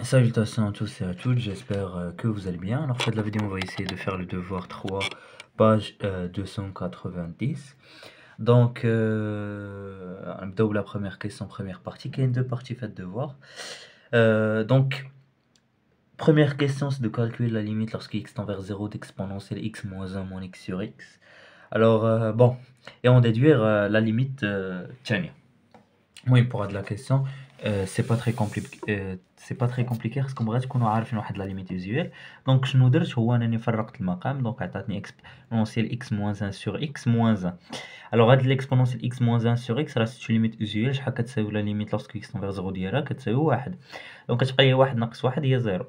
Salutations à tous et à toutes, j'espère que vous allez bien. Alors, fin de la vidéo, on va essayer de faire le devoir 3, page 290. Donc, on va la première question, première partie, qui est une deux parties faites devoir. Donc, première question, c'est de calculer la limite lorsque x tend vers 0 d'exponentielle x moins 1 moins x sur x. Alors, bon, et on déduire la limite tiens. Oui, pour de la question, c'est pas très compliqué خاصكم غير تكونوا عارفين واحد لا ليميت usuelle. Donc شنو درت هو انني فرقت المقام، دونك عطاتني exponentielle x moins 1 sur x moins 1. Alors هاد l'exponentielle x moins 1 sur x راه سيت ليميت usuelle، شحال كتساوي لا ليميت لوrsque x tend vers 0 ديالها كتساوي 1. دونك كتبقى هي 1 ناقص 1 هي 0.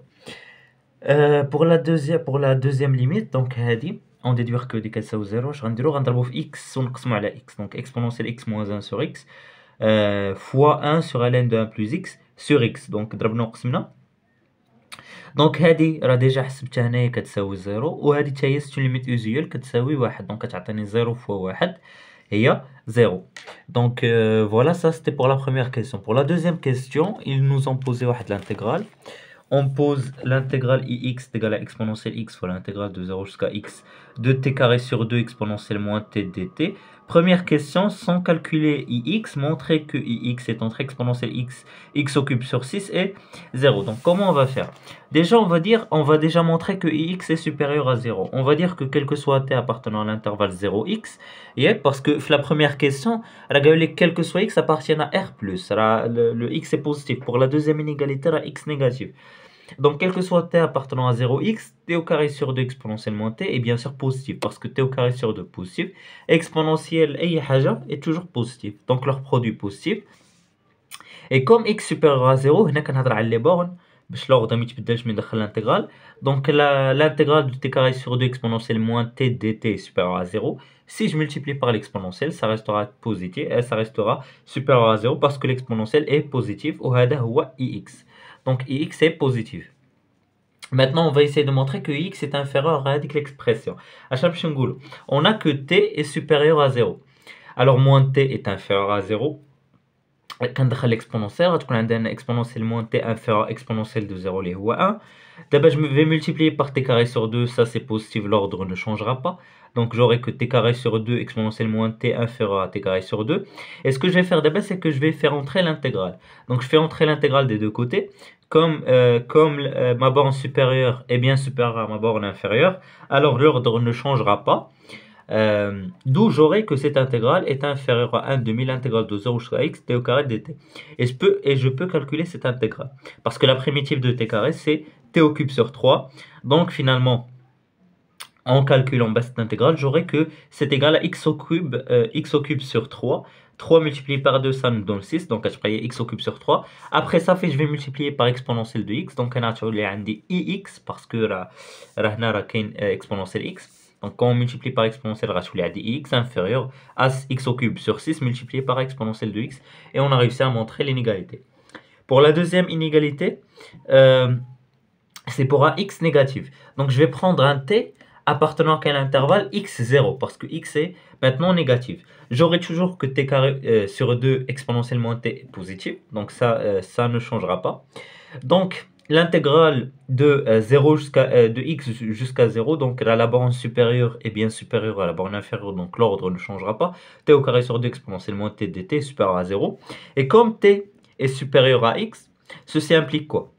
pour la deuxième limite donc هادي on déduire que دي كتساوي 0 اش غنديرو غنضربو في x ونقسمو على x. Donc exponentielle x moins 1 sur x fois 1 sur ln de 1 plus x sur x. Donc ضربنا وقسمنا. دونك هادي راه ديجا حسبتها هنايا كتساوي 0، وهادي حتى هي سيت ليميت usuelle كتساوي 1. دونك كتعطيني 0 fois 1 هي 0. Donc voilà, ça c'était pour la première question. Pour la deuxième question, ils nous ont posé واحد l'intégrale. On pose l'intégrale ix égale à exponentielle x fois l'intégrale de 0 jusqu'à x de t carré sur 2 exponentielle moins t dt. Première question, sans calculer ix, montrer que ix est entre exponentielle x au cube sur 6 et 0. Donc comment on va faire? Déjà, on va déjà montrer que ix est supérieur à 0. On va dire que quel que soit t appartenant à l'intervalle 0x, parce que la première question, quel que soit x appartient à R+. Le x est positif. Pour la deuxième inégalité, x négatif. Donc, quel que soit t appartenant à 0x, t au carré sur 2 exponentiellement t est bien sûr positif, parce que t au carré sur 2 positif, exponentielle et haja est toujours positif. Donc, leur produit positif. Et comme x supérieur à 0, هنا كنهضر على les bornes باش l'ordre ما يتبدلش من داخل l'intégrale. Donc l'intégrale de t carré sur 2 exponentielle moins t dt est supérieur à 0. Si je multiplie par l'exponentielle, ça restera positif et ça restera supérieur à 0 parce que l'exponentielle est positive. وهذا هو ix. Donc ix est positif. Maintenant, on va essayer de montrer que x est inférieur à l'expression. On a que t est supérieur à 0. Alors moins t est inférieur à 0. Quand on l'exponentielle, on a un exponentielle moins t inférieur à exponentielle de 0 اللي هو 1. D'abord, je vais multiplier par t carré sur 2, ça c'est positif, l'ordre ne changera pas. Donc j'aurai que t carré sur 2 exponentielle moins t inférieur à t carré sur 2. Et ce que je vais faire d'abord, c'est que je vais faire entrer l'intégrale. Donc je fais entrer l'intégrale des deux côtés. Comme ma borne supérieure est bien supérieure à ma borne inférieure, alors l'ordre ne changera pas. D'où j'aurai que cette intégrale est inférieure à 1 demi l'intégrale de 0 jusqu'à x t au carré dt. Et je peux calculer cette intégrale. Parce que la primitive de t carré, c'est t au cube sur 3. Donc finalement, en calculant cette intégrale, j'aurai que c'est égal à x au cube sur 3. 3 multiplié par 2, ça nous donne 6. Donc, je vais x au cube sur 3. Après ça, je vais multiplier par exponentielle de x. Donc, on a ix parce que là, exponentielle x. Donc, quand on multiplie par exponentielle, on a x inférieur à x au cube sur 6 multiplié par exponentielle de x. Et on a réussi à montrer l'inégalité. Pour la deuxième inégalité, c'est pour un x négatif. Donc, je vais prendre un t appartenant à quel intervalle x0, parce que x est maintenant négatif. J'aurai toujours que t carré sur 2 exponentiellement t est positif, donc ça ne changera pas. Donc l'intégrale de 0 de x jusqu'à 0, donc là, la borne supérieure est bien supérieure à la borne inférieure, donc l'ordre ne changera pas. T au carré sur 2 exponentiellement t dt est supérieur à 0. Et comme t est supérieur à x, ceci implique quoi?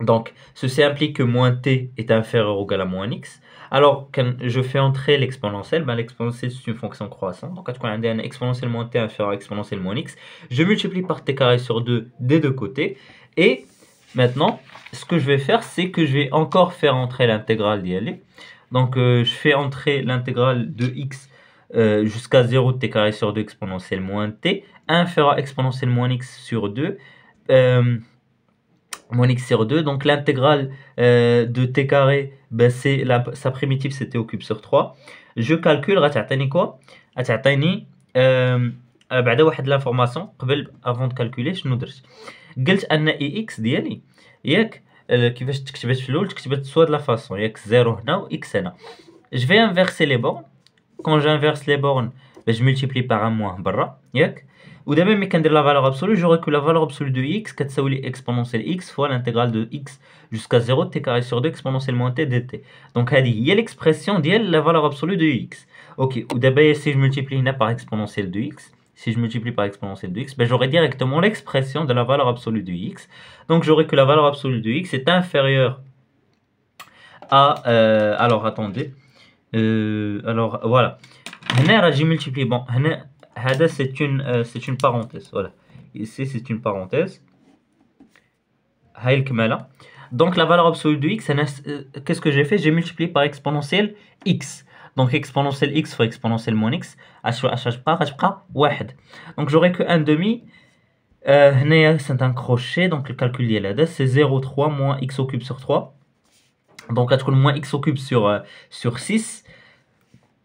Donc, ceci implique que moins t est inférieur ou égal à moins x. Alors, quand je fais entrer l'exponentielle, l'exponentielle c'est une fonction croissante. Donc, quand on a un exponentielle moins t inférieur à exponentielle moins x, je multiplie par t carré sur 2 des deux côtés. Et maintenant, ce que je vais faire, c'est que je vais encore faire entrer l'intégrale d'y aller. Donc, je fais entrer l'intégrale de x jusqu'à 0 de t carré sur 2 exponentielle moins t inférieur à exponentielle moins x sur 2. Moins x sur 2, donc l'intégrale de t carré, c'est sa primitive c'était au cube sur 3. Je calcule, غتعطيني quoi? غتعطيني بعدا واحد l'information قبل avant de calculer شنو درت؟ قلت ان x ديالي ياك كيفاش تكتبت في الاول تكتبت سوا de la façon ياك 0 هنا و x هنا. Je vais inverser les bornes. Quand j'inverse les bornes, je multiplie par un moins برا ياك. Ou de même, quand la valeur absolue, j'aurais que la valeur absolue de x, qui est exponentielle x fois l'intégrale de x jusqu'à 0 t carré sur 2 exponentielle moins t dt. Donc, il y a l'expression de la valeur absolue de x. Ok, ou d'abord, si je multiplie par exponentielle de x, si je multiplie par exponentielle de x, ben, j'aurai directement l'expression de la valeur absolue de x. Donc, j'aurai que la valeur absolue de x est inférieure à... alors, attendez. Alors, voilà. J'ai multiplié. Bon, c'est une parenthèse. Voilà. Ici, c'est une parenthèse. Donc, la valeur absolue de x, qu'est-ce que j'ai fait? J'ai multiplié par exponentielle x. Donc, exponentielle x fois exponentielle moins x. Donc, j'aurai que 1 demi. C'est un crochet. Donc, le calcul est là. C'est 0,3 moins x au cube sur 3. Donc, moins x au cube sur 6.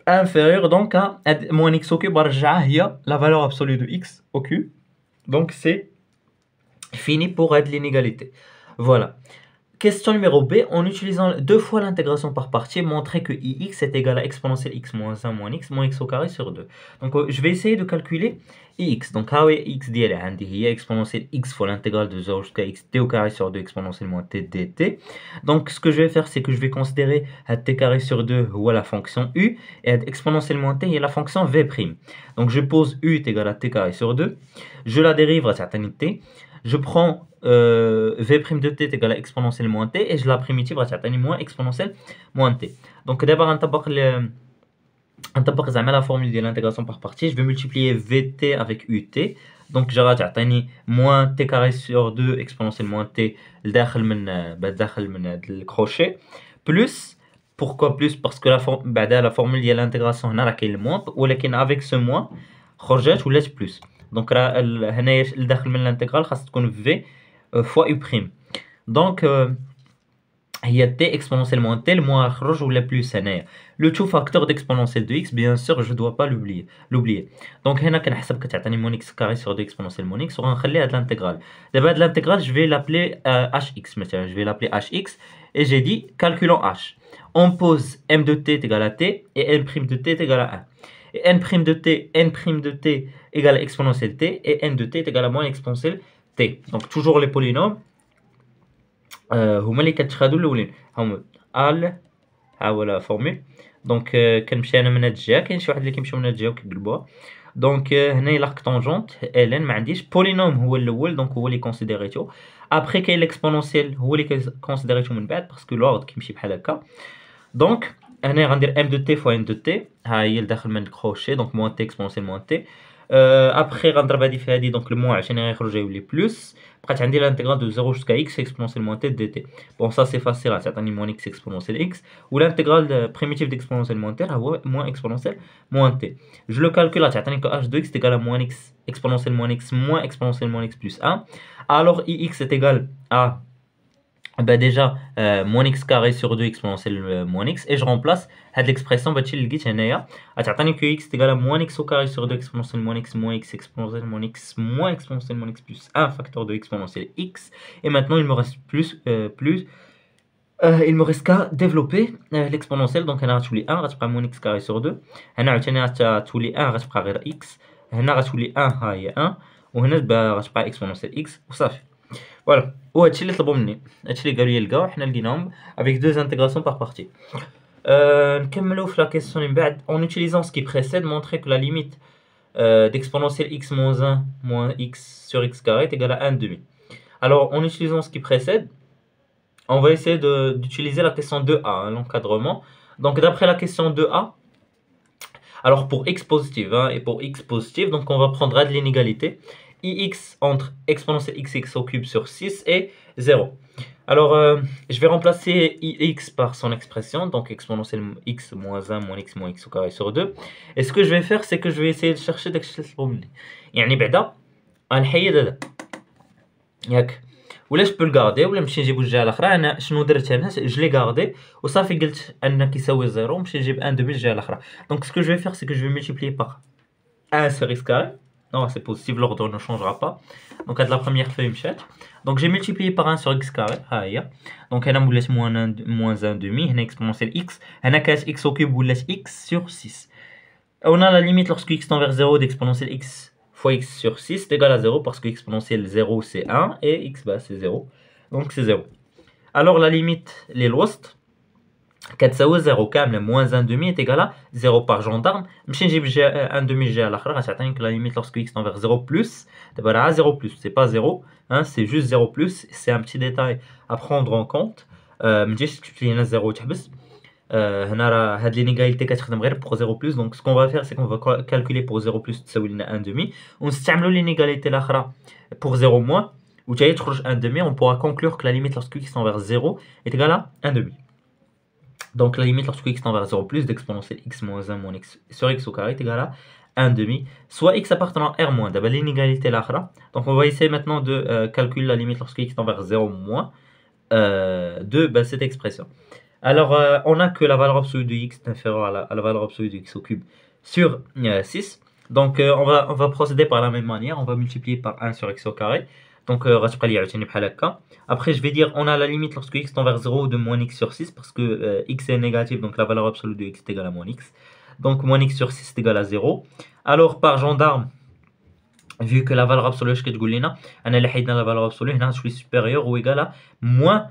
Inférieur donc à moins x au cube, la valeur absolue de x au cube. Donc, c'est fini pour être l'inégalité. Voilà. Question numéro B, en utilisant deux fois l'intégration par partie, montrer que ix est égal à exponentielle x moins 1 moins x au carré sur 2. Donc, je vais essayer de calculer ix. Donc, x est exponentielle x fois l'intégrale de 0 jusqu'à x t au carré sur 2 exponentielle moins t dt. Donc, ce que je vais faire, c'est que je vais considérer t carré sur 2 ou la fonction u et exponentielle moins t est la fonction v'. Donc, je pose u est égal à t carré sur 2. Je la dérive à certaine t. Je prends v' de t est égal à exponentielle moins t et je la primitive à certaine moins exponentielle moins t. Donc d'abord on tabac la formule de l'intégration par partie. Je vais multiplier vt avec ut. Donc j'aurai moins t carré sur 2 exponentielle moins t le crochet plus. Pourquoi plus? Parce que la formule de l'intégration est le moins ou avec ce moins خرجت ولات plus. Donc هنايا الداخل من الانتجرال خاص تكون v fois u prime. Donc هي t exponentielle moins t le moins خرج ولا plus هنايا. Le tout facteur d'exponentielle de x, bien sûr, je dois pas l'oublier. Donc هنا كنحسب كتعطيني moins x carré sur 2 exponentielle moins x وغنخلي هاد l'intégrale. دابا هاد l'intégrale je vais l'appeler hx مثلا, je vais l'appeler hx et j'ai dit calculons h. On pose m de t est égal à t et n' de t est égal à 1. Et n' de t égale à exponentielle t et n de t est égal à moins exponentielle t. Donc toujours les polynômes. هما اللي كتخادو الاولين هما ها هو لا فورمول. دونك كنمشي انا من هاد الجهه, كاين شي واحد اللي كيمشيو من هاد الجهه وكيقلبوها. دونك هنا لاك طونجونت ال ان ما عنديش بولينوم هو الاول, دونك هو اللي كونسيديريتو. ابري كاين ليكسبونونسيال هو اللي كونسيديريتو من بعد باسكو لوردر كيمشي بحال هكا. دونك هنا غندير m de t fois n de t, ها هي لداخل من الكروشي, دونك moins t exponentielle moins t. ابخي غنضرب هادي في هادي, دونك الموان عشان غيخرج يولي بلس. بقات عندي لانتيغرال دو 0 jusqu'à x exponentielle moins t dt. Bon, ça c'est facile, غتعطيني moins x exponentielle x, ou l'intégrale primitive d'exponentielle moins t هو moins exponentielle moins t. Je le calcule, غتعطيني que h de x est égal à moins x exponentielle moins x plus 1. Alors ix est égal à déjà moins x carré sur 2 exponentielle moins x, et je remplace l'expression que x est égal à moins x au carré sur 2 exponentielle moins x exponentielle moins x plus 1 facteur de exponentielle x. Et maintenant il me reste il me reste qu'à développer l'exponentielle. Donc هنا غتولي 1 غتبقى moins x carré sur 2, هنا عاوتاني غتولي 1 غتبقى غير x, هنا غتولي 1 ها هي 1, وهنا غتبقى exponentielle x وصافي. Voilà. وهادشي اللي طلبوا مني, هادشي اللي قالوا لي لقاو, حنا لقيناهم avec deux intégrations par partie. نكملوا في la question من بعد. En utilisant ce qui précède, montrer que la limite d'exponentielle x moins 1 moins x sur x carré est égale à 1 demi. Alors en utilisant ce qui précède, on va essayer d'utiliser la question 2a, l'encadrement. Donc d'après la question 2a, alors pour x positive et pour x positive, donc on va prendre de l'inégalité ix entre exponentielle x au cube sur 6 et 0. Alors je vais remplacer ix par son expression, donc exponentielle x moins 1 moins x au carré sur 2. Et ce que je vais faire, c'est que je vais essayer de chercher داكشي اللي طلبوا مني. يعني بعدا غنحيد هذا ياك, ولا جو بو الكاردي ولا نمشي نجيبو الجهه الاخرى. انا شنو درت هنا, جو لي كاردي وصافي قلت ان كيساوي 0, نمشي نجيب 1 دومي الجهه الاخرى. دونك ce que je vais faire, c'est que je vais multiplier par 1 sur x carré. Non, c'est positif, l'ordre ne changera pas. Donc, à la première feuille, donc j'ai multiplié par 1 sur x carré. Donc, on a moins 1 demi, on a exponentielle x. On a x au cube ou x sur 6. On a la limite lorsque x tend vers 0 d'exponentielle x fois x sur 6 est égal à 0 parce que exponentielle 0 c'est 1 et x bah, c'est 0. Donc c'est 0. Alors la limite, les l'ouest, 0 كاملة moins 1 demi est égal à 0 par gendarme. مش نجيب 1 demi g à l'akhra غتعطيني que la limite lorsque x tend vers 0 plus دابا راه 0 plus, c'est pas 0, hein, c'est juste 0 plus, c'est un petit détail à prendre en compte. ما تجيش تكتب لي هنا 0 وتحبس. هنا راه هاد l'inégalité كتخدم غير pour 0 plus, donc ce qu'on va faire c'est qu'on va calculer pour 0 plus تساوي لنا 1 demi ونستعملوا l'inégalité الاخرى pour 0 moins و حتى هي تخرج 1 demi, on pourra conclure que la limite lorsque x tend vers 0 est égale à 1 demi. Donc la limite lorsque x tend vers 0 plus d'exponentielle x moins 1 moins x sur x au carré est égal à 1 demi, soit x appartenant à R moins. D'abord l'inégalité là. Donc on va essayer maintenant de calculer la limite lorsque x tend vers 0 moins de cette expression. Alors on a que la valeur absolue de x est inférieure à la valeur absolue de x au cube sur 6. Donc on va procéder par la même manière, on va multiplier par 1 sur x au carré. Donc après je vais dire on a la limite lorsque x tend vers 0 de moins x sur 6 parce que x est négatif, donc la valeur absolue de x est égale à moins x. Donc moins x sur 6 est égal à 0. Alors par gendarme, vu que la valeur absolue je كتقول لنا انا اللي حيدنا la valeur absolue هنا je suis supérieur ou égal à moins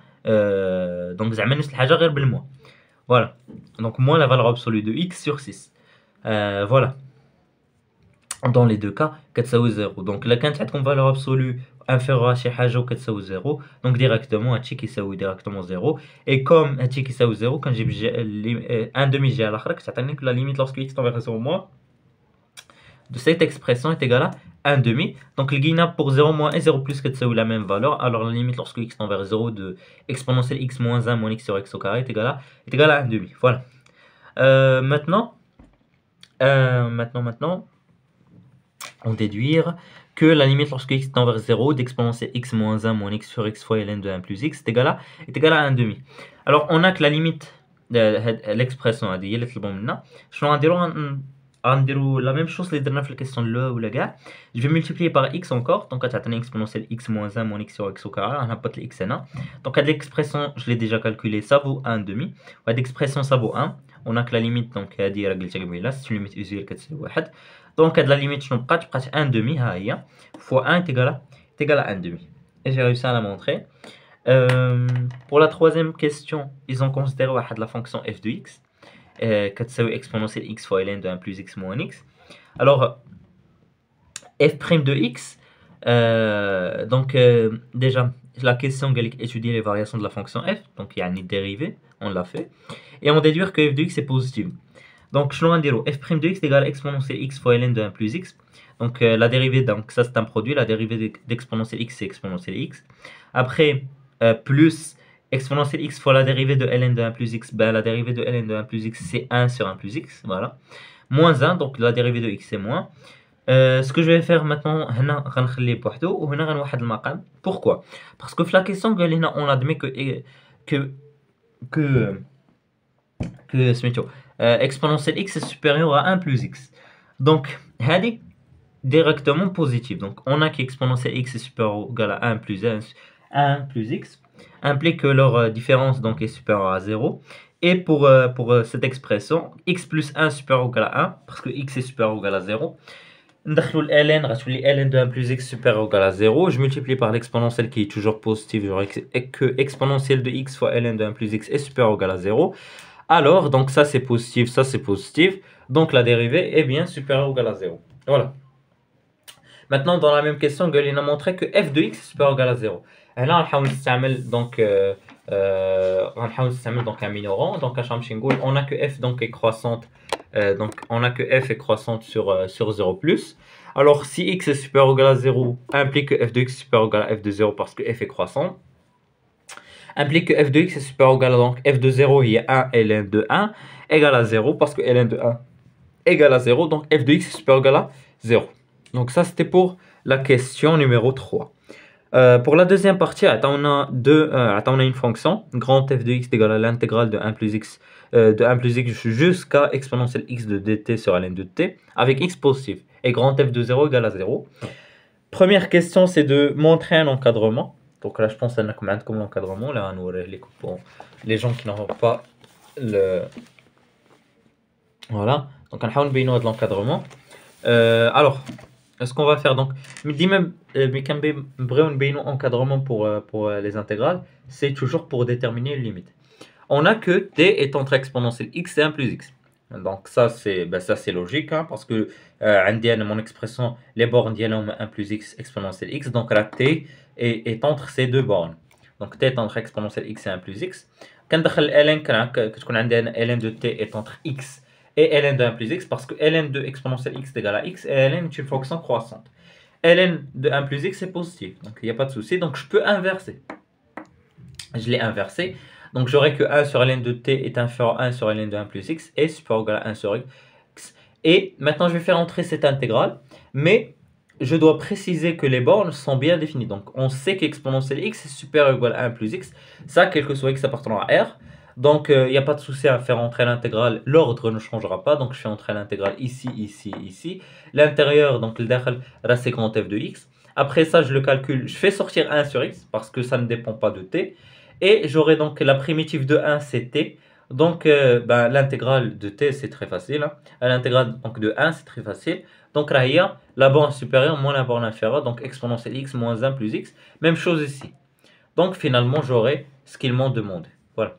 donc زعما نفس الحاجه غير بالموان. Voilà. Donc moins la valeur absolue de x sur 6. Voilà. Dans les deux cas, 0. Donc la كانت عندكم valeur absolue inférieure à شي حاجه و 0. Donc directement هادشي كيساوي directement 0. Et comme هادشي كيساوي 0 كنجيب 1 demi g à l'akhra كتعطيني que la limite lorsque x tend vers 0 moins de cette expression est égale à 1 demi. Donc le gain pour 0 moins et 0 plus que la même valeur. Alors la limite lorsque x tend vers 0 de exponentielle x moins 1 moins x sur x au carré est égale à 1 demi. Voilà. Maintenant, on déduire que la limite lorsque x tend vers 0 d'exponentielle x moins 1 moins x sur x fois ln de 1 plus x est égal à 1 demi. Alors on a que la limite de l'expression هذه هي اللي طلبوا منا. شنو غنديروا la même chose اللي درنا في الكيسيون الاولى ولا كاع. Je vais multiplier par x encore, donc غتعطيني exponentielle x moins 1 moins x sur x au carré. غنهبط ال x هنا. Donc هاد l'expression je l'ai déjà calculé, ça vaut 1 demi. وهاد l'expression ça vaut 1. On a que la limite, donc هادي راه قلتها قبيله c'est une limite usuelle كتساوي 1. Donc la limite شنو بقات 1 demi ها هي fois 1 est égal à 1 demi. Et j'ai réussi à la montrer. Pour la troisième question, ils ont considéré la fonction f de x كتساوي exponentielle x fois ln de 1 plus x moins x. Alors f' de x, donc déjà la question قالك étudier les variations de la fonction f, donc il y a une dérivée, on l'a fait, et on déduire que f de x est positive. Donc شنو غنديرو f' de x égale exponentielle x fois ln de 1 plus x. Donc la dérivée, donc ça c'est un produit, la dérivée d'exponentielle x c'est exponentielle x. Après plus exponentielle x fois la dérivée de ln de 1 plus x, ben la dérivée de ln de 1 plus x c'est 1 sur 1 plus x, voilà. Moins 1, donc la dérivée de x c'est moins. Ce que je vais faire maintenant, هنا غنخليه بوحدو وهنا غنوحد المقام. Pourquoi? Parce que la question قال لنا on admet que سميتو exponentielle x est supérieur à 1 plus x. Donc هذه directement positive. Donc on a qu'exponentielle x est supérieur ou égal à 1 plus x implique que leur différence donc est supérieure à 0. Et pour cette expression, x plus 1 supérieur ou égal à 1, parce que x est supérieur ou égal à 0, ندخلوا ln ln de 1 plus x supérieur ou égal à 0, je multiplie par l'exponentielle qui est toujours positive, j'aurai que exponentielle de x fois ln de 1 plus x est supérieur ou égal à 0. Alors, donc ça c'est positif, donc la dérivée est bien supérieure ou égal à 0. Voilà. Maintenant, dans la même question, il a montré que f de x est supérieur ou égal à 0. Et là, on va utiliser donc un minorant. Donc, on a que f donc est croissante. Donc, on a que f est croissante sur 0 plus. Alors, si x est supérieur ou égal à 0, implique que f de x est supérieur ou égal à f de 0 parce que f est croissant. Implique que f de x est supérieur ou égal à donc f de 0, il y a 1 et ln de 1 égale à 0 parce que ln de 1 égale à 0. Donc, f de x est supérieur ou égal à 0. Donc, ça, c'était pour la question numéro 3. Pour la deuxième partie, on a une fonction, grand f de x est égal à l'intégrale de 1 plus x jusqu'à exponentielle x de dt sur ln de t, avec x positif, et grand f de 0 égale à 0. Première question, c'est de montrer un encadrement. Donc là, je pense que c'est comme l'encadrement. Là, on pour les gens qui n'auront pas le... Voilà. Donc, on va de l'encadrement. Alors, ce qu'on va faire donc, mais quand on encadrement pour les intégrales, c'est toujours pour déterminer une limite. On a que t est entre exponentielle x et 1 plus x. Donc ça c'est logique, hein, parce que mon expression, les bornes d'IANOM 1 plus x exponentielle x, donc la t est entre ces deux bornes. Donc t est entre exponentielle x et 1 plus x. Quand ln ln de t est entre x et ln de 1 plus x, parce que ln de exponentielle x est égal à x et ln est une fonction croissante. Ln de 1 plus x est positif, donc il n'y a pas de souci, donc je peux inverser. Je l'ai inversé. Donc j'aurai que 1 sur ln de t est inférieur à 1 sur ln de 1 plus x et supérieur ou égal à 1 sur x. Et maintenant je vais faire entrer cette intégrale, mais je dois préciser que les bornes sont bien définies. Donc on sait qu'exponentielle x est supérieur ou égal à 1 plus x, ça quel que soit x appartenant à R. Donc il n'y a pas de souci à faire entrer l'intégrale, l'ordre ne changera pas, donc je fais entrer l'intégrale ici, ici, ici. L'intérieur, donc le dakhel, c'est grand f de x. Après ça je le calcule, je fais sortir 1 sur x parce que ça ne dépend pas de t. Et j'aurai donc la primitive de 1, c'est t. Donc, l'intégrale de t, c'est très facile, hein. L'intégrale de 1, c'est très facile. Donc, là, il y a la borne supérieure moins la borne inférieure. Donc, exponentielle x moins 1 plus x. Même chose ici. Donc, finalement, j'aurai ce qu'ils m'ont demandé. Voilà.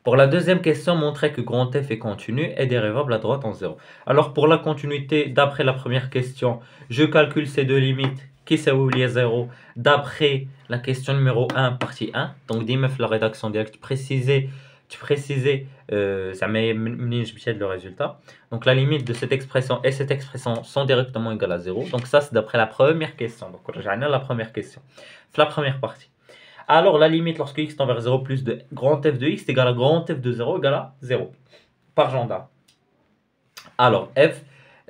Pour la deuxième question, montrer que grand f est continu et dérivable à droite en 0. Alors, pour la continuité, d'après la première question, je calcule ces deux limites qui sont 0 d'après la question numéro 1 partie 1. Donc dis-moi la rédaction directe, tu précisais ça m'a mené le résultat. Donc la limite de cette expression et cette expression sont directement égales à 0. Donc ça c'est d'après la première question. Donc j'ai la première question. La première partie. Alors la limite lorsque x tend vers 0 plus de grand f de x est égal à grand f de 0 égale à 0 par gendarme. Alors f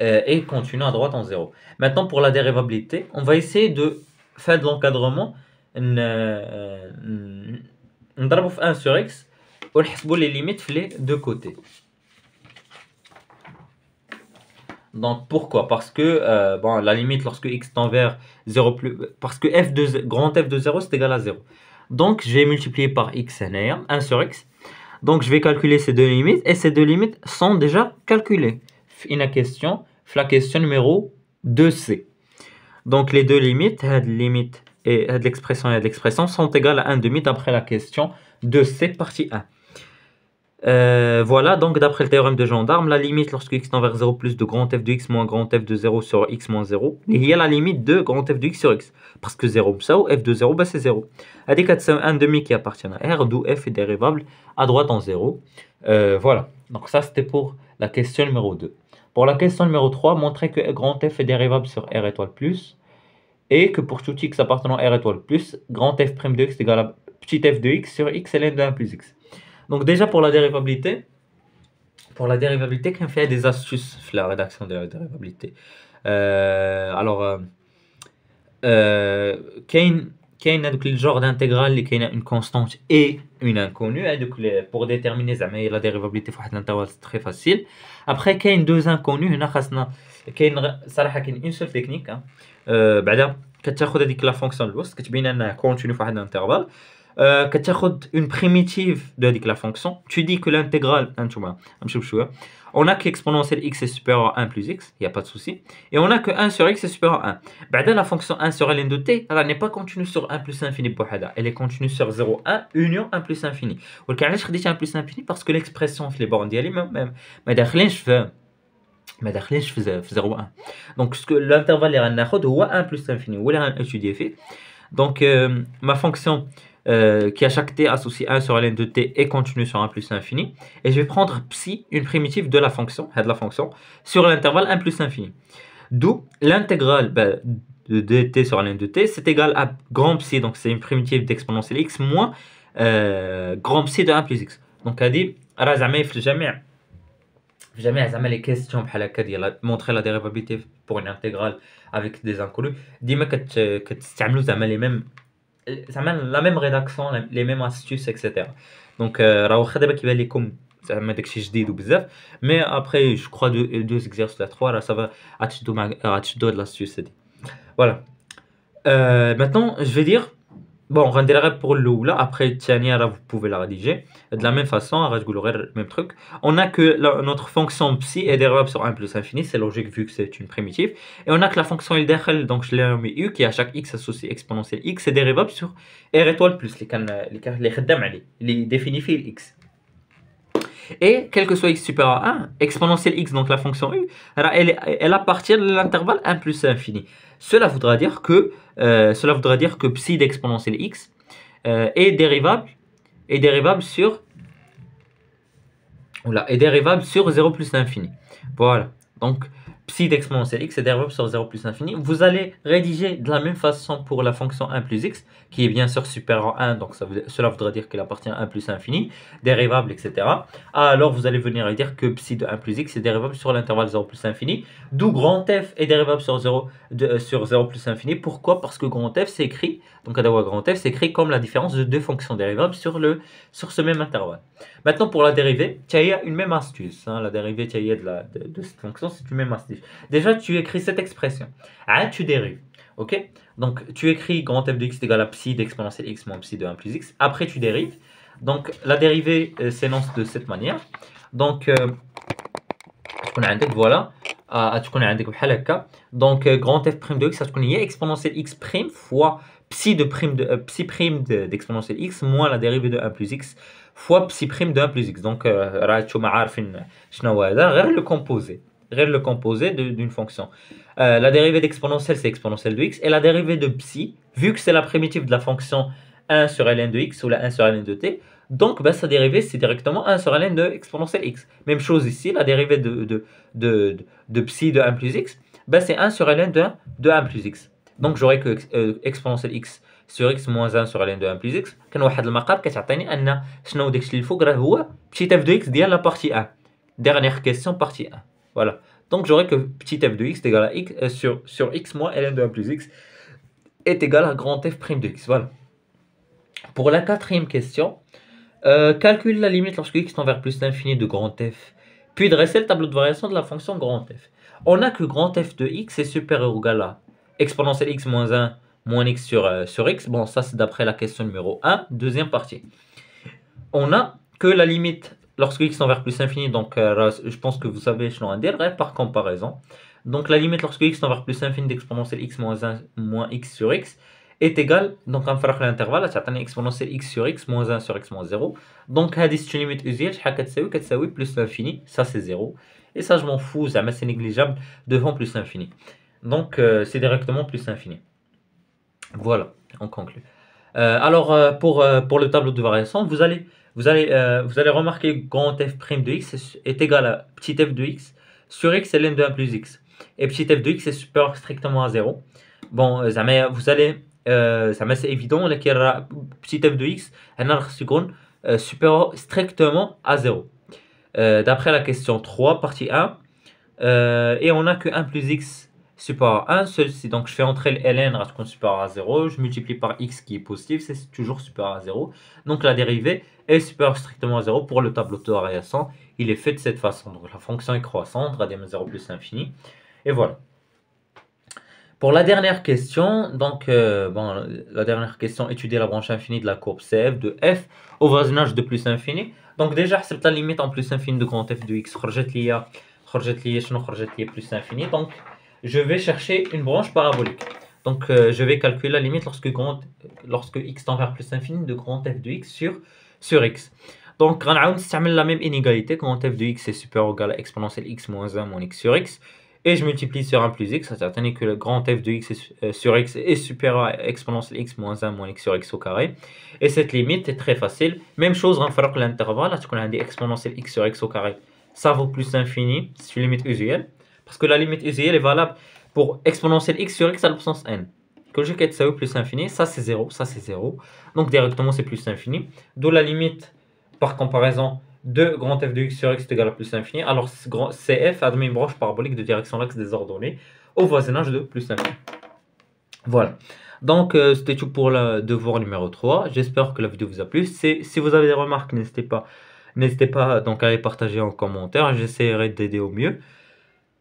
et continue à droite en 0. Maintenant, pour la dérivabilité, on va essayer de faire de l'encadrement. On 1 sur x et on les limites les deux côtés. Donc, pourquoi? Parce que la limite lorsque x tend vers 0 plus... Parce que grand f de 0, c'est égal à 0. Donc, je vais multiplier par x et 1 sur x. Donc, je vais calculer ces deux limites. Et ces deux limites sont déjà calculées. La question numéro 2c. Donc les deux limites, limite et l'expression sont égales à 1 demi d'après la question 2c partie 1. Voilà, donc d'après le théorème de Gendarme, la limite lorsque x tend vers 0 plus de grand f de x moins grand f de 0 sur x moins 0, il y a la limite de grand f de x sur x. Parce que 0, f de 0, c'est 0. C'est 1 demi qui appartient à R, d'où f est dérivable à droite en 0. Voilà, donc ça c'était pour la question numéro 2. Pour la question numéro 3, montrer que grand f est dérivable sur R étoile plus et que pour tout x appartenant à R étoile plus, grand f' de x est égal à petit f de x sur x ln de 1 plus x. Donc déjà pour la dérivabilité, on fait des astuces la rédaction de la dérivabilité. Alors, le genre d'intégrale qui a une constante et une inconnue. Pour déterminer la dérivabilité, c'est très facile. Après, il y a deux inconnues. Il y a une seule technique. Quand tu as la fonction de l'os, tu as continue un intervalle. Quand tu as une primitive de la fonction, tu dis que l'intégrale, on a qu'exponentielle x est supérieur à 1 plus x, il n'y a pas de souci. Et on a que 1 sur x est supérieur à 1. La fonction 1 sur ln de t, elle n'est pas continue sur 1 plus infini. Elle est continue sur 0, 1, union 1 plus infini. Et pourquoi je dis 1 plus infini? Parce que l'expression, les bornes d'y même. Mais je fais 0, 1. Donc l'intervalle est 1 plus infini. Ou étudié fait. Donc ma fonction qui à chaque t associe 1 sur ln de t est continue sur 1 plus infini. Et je vais prendre psi, une primitive de la fonction, sur l'intervalle 1 plus infini. D'où l'intégrale de dt sur ln de t, c'est égal à grand psi, donc c'est une primitive d'exponentielle x, moins grand psi de 1 plus x. Donc à dire, jamais les questions montrer la dérivabilité pour une intégrale avec des inconnus. Dis-moi que tu les mêmes. Ça mène la même rédaction, les mêmes astuces, etc. Donc, mais après, je crois deux exercices, 3, ça va de l'astuce. Voilà. Maintenant, je vais dire Bon, on rendira pour le ou là. Après, Tiania, là, vous pouvez la rédiger. De la même façon, le même truc. On a que notre fonction psi est dérivable sur 1 plus infini. C'est logique vu que c'est une primitive. Et on a que la fonction LDRL, donc je l'ai nommé U, qui à chaque x associé exponentielle x, est dérivable sur R étoile plus, les définit fil x. Et quel que soit x supérieur à 1, exponentielle x, donc la fonction u, elle appartient de l'intervalle 1 plus infini. Cela voudra dire que psi d'exponentielle x est dérivable sur est dérivable sur 0 plus l'infini. Voilà. Donc, psi d'exponentielle x est dérivable sur 0 plus l'infini. Vous allez rédiger de la même façon pour la fonction 1 plus x, qui est bien sûr supérieure à 1, donc cela voudrait dire qu'elle appartient à 1 plus infini, dérivable, etc. Alors, vous allez venir et dire que psi de 1 plus x est dérivable sur l'intervalle 0 plus infini, d'où grand f est dérivable sur 0 plus infini. Pourquoi? Parce que grand f s'écrit, donc grand f s'écrit comme la différence de deux fonctions dérivables sur ce même intervalle. Maintenant, pour la dérivée, il y a une même astuce. Hein, la dérivée de cette fonction, c'est une même astuce. Déjà, tu écris cette expression. Ah, tu dérives. Ok? Donc, tu écris grand f de x est égal à psi d'exponentielle x moins psi de 1 plus x. Après, tu dérives. Donc, la dérivée s'énonce de cette manière. Donc, voilà. Donc, grand f prime de x, ça se connaît exponentielle x prime fois psi prime d'exponentielle x moins la dérivée de 1 plus x fois psi prime de 1 plus x. Donc, le composé d'une fonction. La dérivée d'exponentielle, c'est exponentielle de x. Et la dérivée de psi, vu que c'est la primitive de la fonction 1 sur ln de x ou la 1 sur ln de t, donc sa dérivée, c'est directement 1 sur ln de exponentielle x. Même chose ici, la dérivée de psi de 1 plus x, c'est 1 sur ln de 1 plus x. Donc, j'aurai que exponentielle x sur x moins 1 sur ln de 1 plus x. كان واحد المقام كتعطيني ان شنو داكشي اللي الفوق راه هو petit f de x ديال la partie 1. Dernière question, partie 1. Voilà. Donc, j'aurai que petit f de x est égal à x sur x moins ln de 1 plus x est égal à grand f prime de x. Voilà. Pour la quatrième question, calcule la limite lorsque x tend vers plus l'infini de grand f, puis dresser le tableau de variation de la fonction grand f. On a que grand f de x est supérieur ou égal à exponentielle x moins 1 moins x sur x. Bon, ça c'est d'après la question numéro 1, deuxième partie. On a que la limite lorsque x tend vers plus infini, donc je pense que vous savez, je l'en dire par comparaison. Donc la limite lorsque x tend vers plus infini d'exponentielle x moins 1 moins x sur x est égal, donc on va faire l'intervalle, ça donne exponentielle x sur x moins 1 sur x moins 0. Donc c'est une limite usuelle, je plus l'infini, ça c'est 0. Et ça je m'en fous, c'est négligeable devant plus l'infini. Donc c'est directement plus l'infini. Voilà, on conclut. Alors pour le tableau de variation, vous allez remarquer grand f' de x est égal à petit f de x sur x ln de 1 plus x. Et petit f de x est supérieur strictement à 0. Bon, vous allez, c'est évident, petit f de x est supérieur strictement à 0. D'après la question 3, partie 1, et on a que 1 plus x supérieur à 1, ceci, donc je fais entrer le ln supérieur à 0, je multiplie par x qui est positif, c'est toujours supérieur à 0. Donc la dérivée est supérieure strictement à 0 pour le tableau de variation. Il est fait de cette façon. Donc la fonction est croissante, radian 0 plus l'infini. Et voilà. Pour la dernière question, donc la dernière question, étudier la branche infinie de la courbe CF de f au voisinage de plus infini. Donc déjà, c'est la limite en plus infini de grand f de x. خرجت لي plus infini. Donc je vais chercher une branche parabolique. Donc je vais calculer la limite lorsque x tend vers plus infini de grand f de x sur x. Donc on a la même inégalité, grand f de x est supérieur ou égal à exponentielle x moins 1 moins x sur x. Et je multiplie sur 1 plus x, ça veut dire que le grand f de x sur x est supérieur à exponentielle x moins 1 moins x sur x au carré. Et cette limite est très facile. Même chose, on va faire l'intervalle, là, on a dit exponentielle x sur x au carré. Ça vaut plus l'infini, c'est une limite usuelle. Parce que la limite usuelle est valable pour exponentielle x sur x à la puissance n. Que je quitte ça vaut plus l'infini, ça c'est 0, ça c'est 0. Donc directement c'est plus l'infini. D'où la limite par comparaison de grand f de x sur x est égal à plus l'infini. Alors CF admet une branche parabolique de direction l'axe des ordonnées au voisinage de plus l'infini. Voilà. Donc c'était tout pour le devoir numéro 3. J'espère que la vidéo vous a plu. Si vous avez des remarques, n'hésitez pas donc à les partager en commentaire. J'essaierai d'aider au mieux.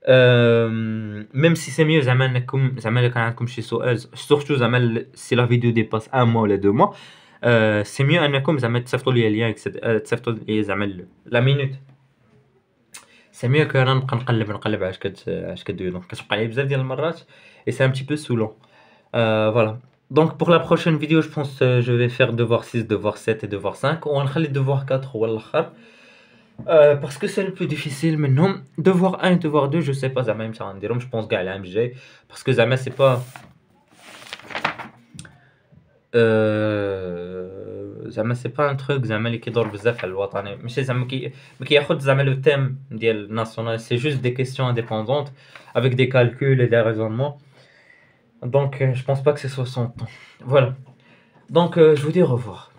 Même si c'est mieux زعما انكم زعما الا كان عندكم شي سؤال سورتو زعما سي لا فيديو ديباس ان موا ولا دو موا سي ميو انكم زعما تصيفطوا لي ليان تصيفطوا لي زعما لا مينوت سي ميو كو انا نبقى نقلب عاش كدوي دونك كتبقى عليا بزاف ديال المرات et c'est un petit peu saoulant. Voilà. Donc pour la prochaine vidéo, je pense je vais faire devoir 6, devoir 7 et devoir 5 ou نخلي devoir 4 هو الاخر. Parce que c'est le plus difficile maintenant. Devoir 1 et devoir 2, je sais pas زعما امتى غنديرهم. Je pense كاع العام الجاي parce que زعما c'est pas زعما سي با ان تروك زعما اللي كيدور بزاف على الوطني ماشي زعما ما كياخذ زعما لو تيم ديال ناسيونال سي جوست دي كيسيون انديبوندونت avec des calculs et des raisonnements donc je pense pas que c'est 60 ans voilà donc je vous dis au revoir.